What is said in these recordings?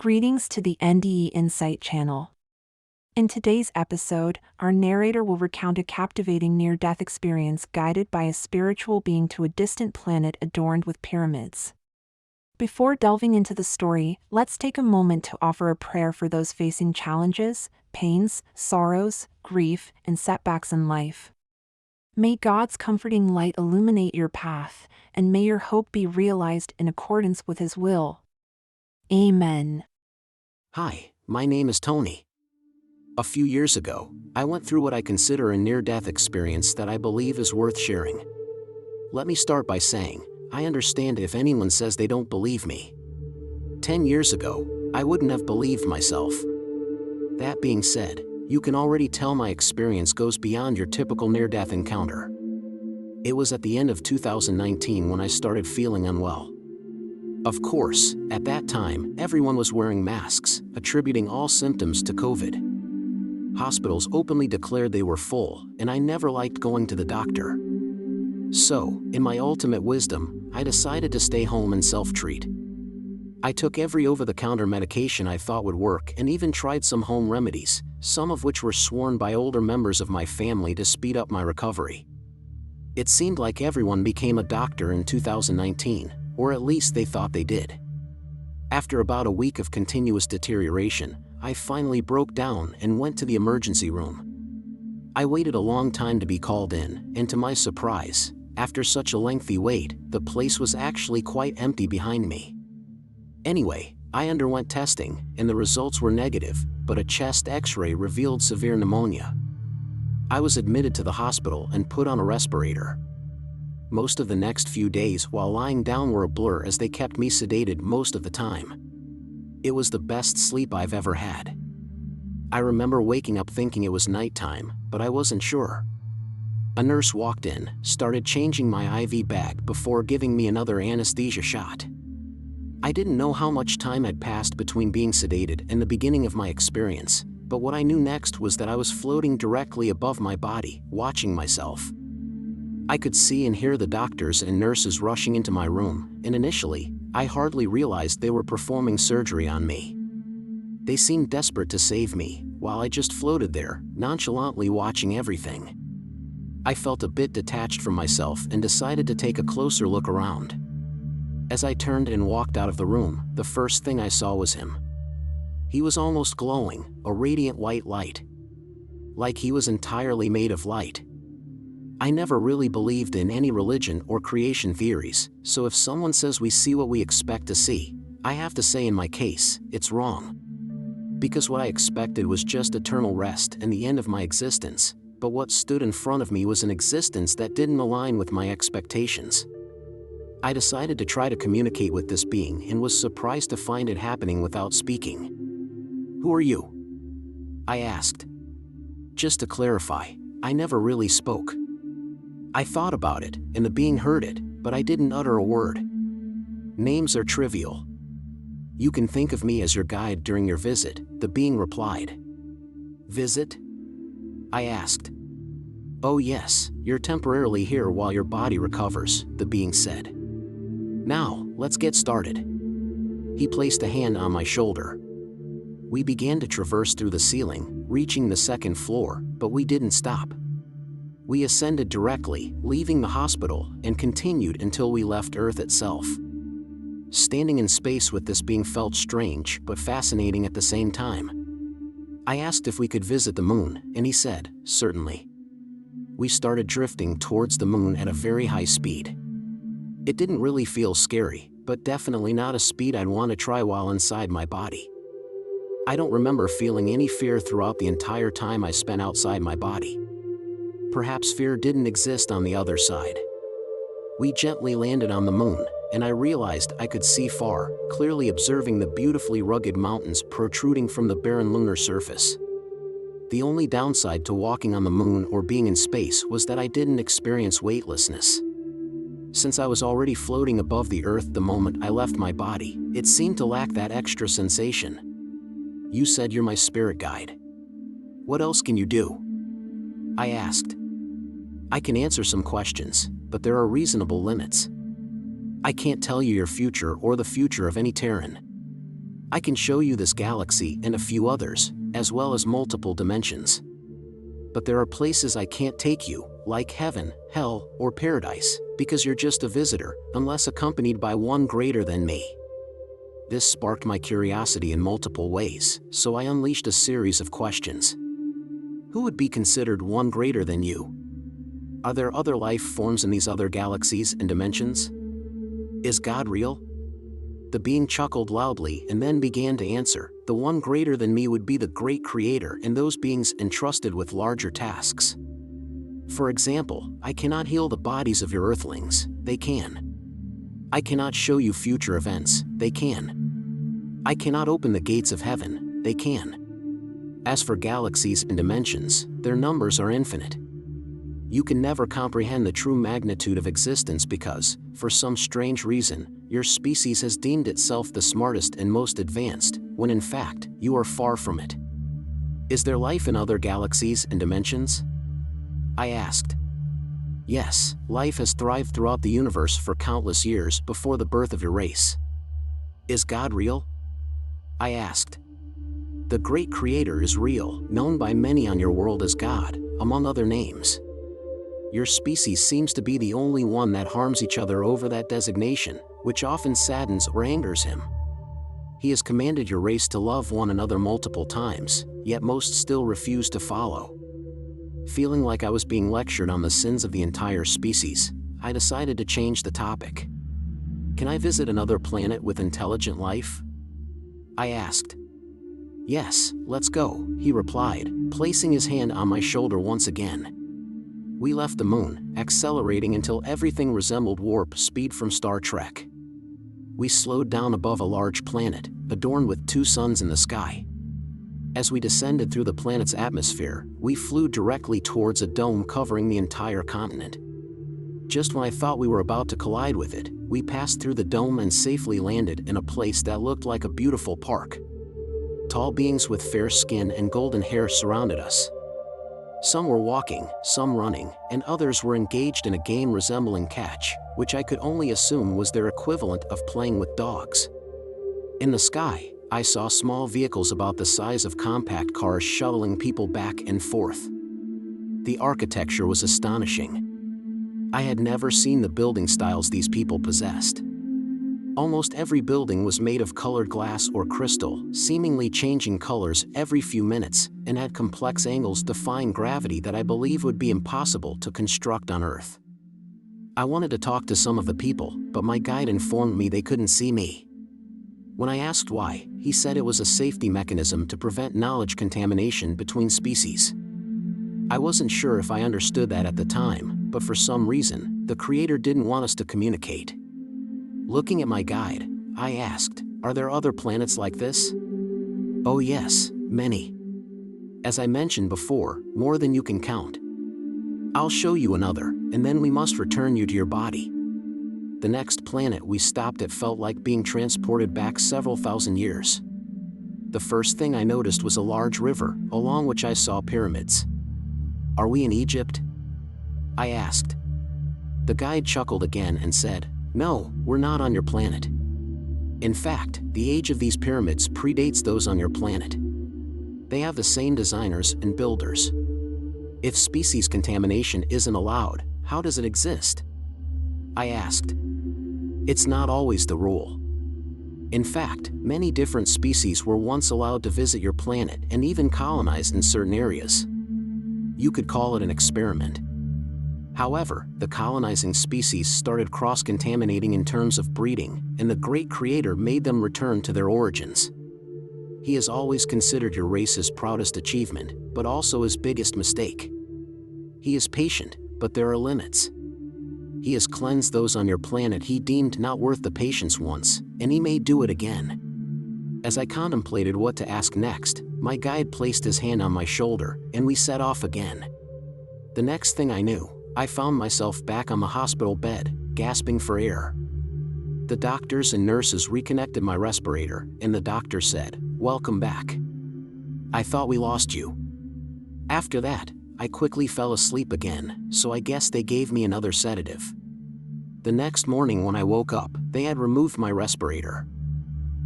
Greetings to the NDE Insight channel. In today's episode, our narrator will recount a captivating near-death experience guided by a spiritual being to a distant planet adorned with pyramids. Before delving into the story, let's take a moment to offer a prayer for those facing challenges, pains, sorrows, grief, and setbacks in life. May God's comforting light illuminate your path, and may your hope be realized in accordance with His will. Amen. Hi, my name is Tony. A few years ago, I went through what I consider a near-death experience that I believe is worth sharing. Let me start by saying, I understand if anyone says they don't believe me. 10 years ago, I wouldn't have believed myself. That being said, you can already tell my experience goes beyond your typical near-death encounter. It was at the end of 2019 when I started feeling unwell. Of course, at that time, everyone was wearing masks, attributing all symptoms to COVID. Hospitals openly declared they were full, and I never liked going to the doctor. So, in my ultimate wisdom, I decided to stay home and self-treat. I took every over-the-counter medication I thought would work and even tried some home remedies, some of which were sworn by older members of my family to speed up my recovery. It seemed like everyone became a doctor in 2019. Or at least they thought they did. After about a week of continuous deterioration, I finally broke down and went to the emergency room. I waited a long time to be called in, and to my surprise, after such a lengthy wait, the place was actually quite empty behind me. Anyway, I underwent testing, and the results were negative, but a chest X-ray revealed severe pneumonia. I was admitted to the hospital and put on a respirator. Most of the next few days while lying down were a blur as they kept me sedated most of the time. It was the best sleep I've ever had. I remember waking up thinking it was nighttime, but I wasn't sure. A nurse walked in, started changing my IV bag before giving me another anesthesia shot. I didn't know how much time had passed between being sedated and the beginning of my experience, but what I knew next was that I was floating directly above my body, watching myself. I could see and hear the doctors and nurses rushing into my room, and initially, I hardly realized they were performing surgery on me. They seemed desperate to save me, while I just floated there, nonchalantly watching everything. I felt a bit detached from myself and decided to take a closer look around. As I turned and walked out of the room, the first thing I saw was him. He was almost glowing, a radiant white light. Like he was entirely made of light. I never really believed in any religion or creation theories, so if someone says we see what we expect to see, I have to say in my case, it's wrong. Because what I expected was just eternal rest and the end of my existence, but what stood in front of me was an existence that didn't align with my expectations. I decided to try to communicate with this being and was surprised to find it happening without speaking. "Who are you?" I asked. Just to clarify, I never really spoke. I thought about it, and the being heard it, but I didn't utter a word. "Names are trivial. You can think of me as your guide during your visit," the being replied. "Visit?" I asked. "Oh yes, you're temporarily here while your body recovers," the being said. "Now, let's get started." He placed a hand on my shoulder. We began to traverse through the ceiling, reaching the second floor, but we didn't stop. We ascended directly, leaving the hospital, and continued until we left Earth itself. Standing in space with this being felt strange but fascinating at the same time. I asked if we could visit the moon, and he said, "Certainly." We started drifting towards the moon at a very high speed. It didn't really feel scary, but definitely not a speed I'd want to try while inside my body. I don't remember feeling any fear throughout the entire time I spent outside my body. Perhaps fear didn't exist on the other side. We gently landed on the moon, and I realized I could see far, clearly observing the beautifully rugged mountains protruding from the barren lunar surface. The only downside to walking on the moon or being in space was that I didn't experience weightlessness. Since I was already floating above the Earth the moment I left my body, it seemed to lack that extra sensation. "You said you're my spirit guide. What else can you do?" I asked. "I can answer some questions, but there are reasonable limits. I can't tell you your future or the future of any Terran. I can show you this galaxy and a few others, as well as multiple dimensions. But there are places I can't take you, like heaven, hell, or paradise, because you're just a visitor, unless accompanied by one greater than me. This sparked my curiosity in multiple ways, so I unleashed a series of questions. Who would be considered one greater than you? Are there other life forms in these other galaxies and dimensions? Is God real? The being chuckled loudly and then began to answer. The one greater than me would be the great creator and those beings entrusted with larger tasks. For example, I cannot heal the bodies of your earthlings, they can. I cannot show you future events, they can. I cannot open the gates of heaven, they can. As for galaxies and dimensions, their numbers are infinite. You can never comprehend the true magnitude of existence because, for some strange reason, your species has deemed itself the smartest and most advanced, when in fact, you are far from it. Is there life in other galaxies and dimensions? I asked. Yes, life has thrived throughout the universe for countless years before the birth of your race. Is God real? I asked. The great creator is real, known by many on your world as God, among other names. Your species seems to be the only one that harms each other over that designation, which often saddens or angers him. He has commanded your race to love one another multiple times, yet most still refuse to follow. Feeling like I was being lectured on the sins of the entire species, I decided to change the topic. Can I visit another planet with intelligent life? I asked. Yes, let's go, he replied, placing his hand on my shoulder once again. We left the moon, accelerating until everything resembled warp speed from Star Trek. We slowed down above a large planet, adorned with 2 suns in the sky. As we descended through the planet's atmosphere, we flew directly towards a dome covering the entire continent. Just when I thought we were about to collide with it, we passed through the dome and safely landed in a place that looked like a beautiful park. Tall beings with fair skin and golden hair surrounded us. Some were walking, some running, and others were engaged in a game resembling catch, which I could only assume was their equivalent of playing with dogs. In the sky, I saw small vehicles about the size of compact cars shuttling people back and forth. The architecture was astonishing. I had never seen the building styles these people possessed. Almost every building was made of colored glass or crystal, seemingly changing colors every few minutes, and had complex angles defying gravity that I believe would be impossible to construct on Earth. I wanted to talk to some of the people, but my guide informed me they couldn't see me. When I asked why, he said it was a safety mechanism to prevent knowledge contamination between species. I wasn't sure if I understood that at the time, but for some reason, the Creator didn't want us to communicate. Looking at my guide, I asked, are there other planets like this? Oh yes, many. As I mentioned before, more than you can count. I'll show you another, and then we must return you to your body. The next planet we stopped at felt like being transported back several thousand years. The first thing I noticed was a large river, along which I saw pyramids. Are we in Egypt? I asked. The guide chuckled again and said, no, we're not on your planet. In fact, the age of these pyramids predates those on your planet. They have the same designers and builders. If species contamination isn't allowed, how does it exist? I asked. It's not always the rule. In fact, many different species were once allowed to visit your planet and even colonize in certain areas. You could call it an experiment. However, the colonizing species started cross-contaminating in terms of breeding, and the great creator made them return to their origins. He has always considered your race's proudest achievement, but also his biggest mistake. He is patient, but there are limits. He has cleansed those on your planet he deemed not worth the patience once, and he may do it again. As I contemplated what to ask next, my guide placed his hand on my shoulder, and we set off again. The next thing I knew, I found myself back on the hospital bed, gasping for air. The doctors and nurses reconnected my respirator, and the doctor said, "Welcome back. I thought we lost you." After that, I quickly fell asleep again, so I guess they gave me another sedative. The next morning when I woke up, they had removed my respirator.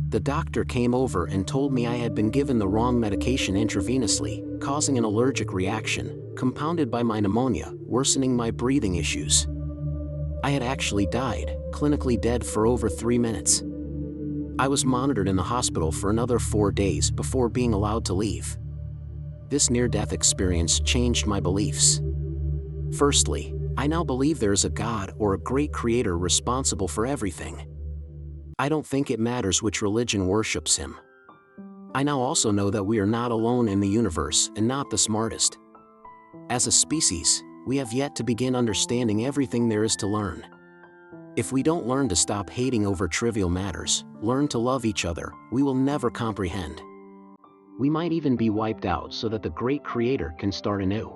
The doctor came over and told me I had been given the wrong medication intravenously, causing an allergic reaction, compounded by my pneumonia, worsening my breathing issues. I had actually died, clinically dead for over 3 minutes. I was monitored in the hospital for another 4 days before being allowed to leave. This near-death experience changed my beliefs. Firstly, I now believe there is a God or a great creator responsible for everything. I don't think it matters which religion worships him. I now also know that we are not alone in the universe and not the smartest. As a species, we have yet to begin understanding everything there is to learn. If we don't learn to stop hating over trivial matters, learn to love each other, we will never comprehend. We might even be wiped out so that the great creator can start anew.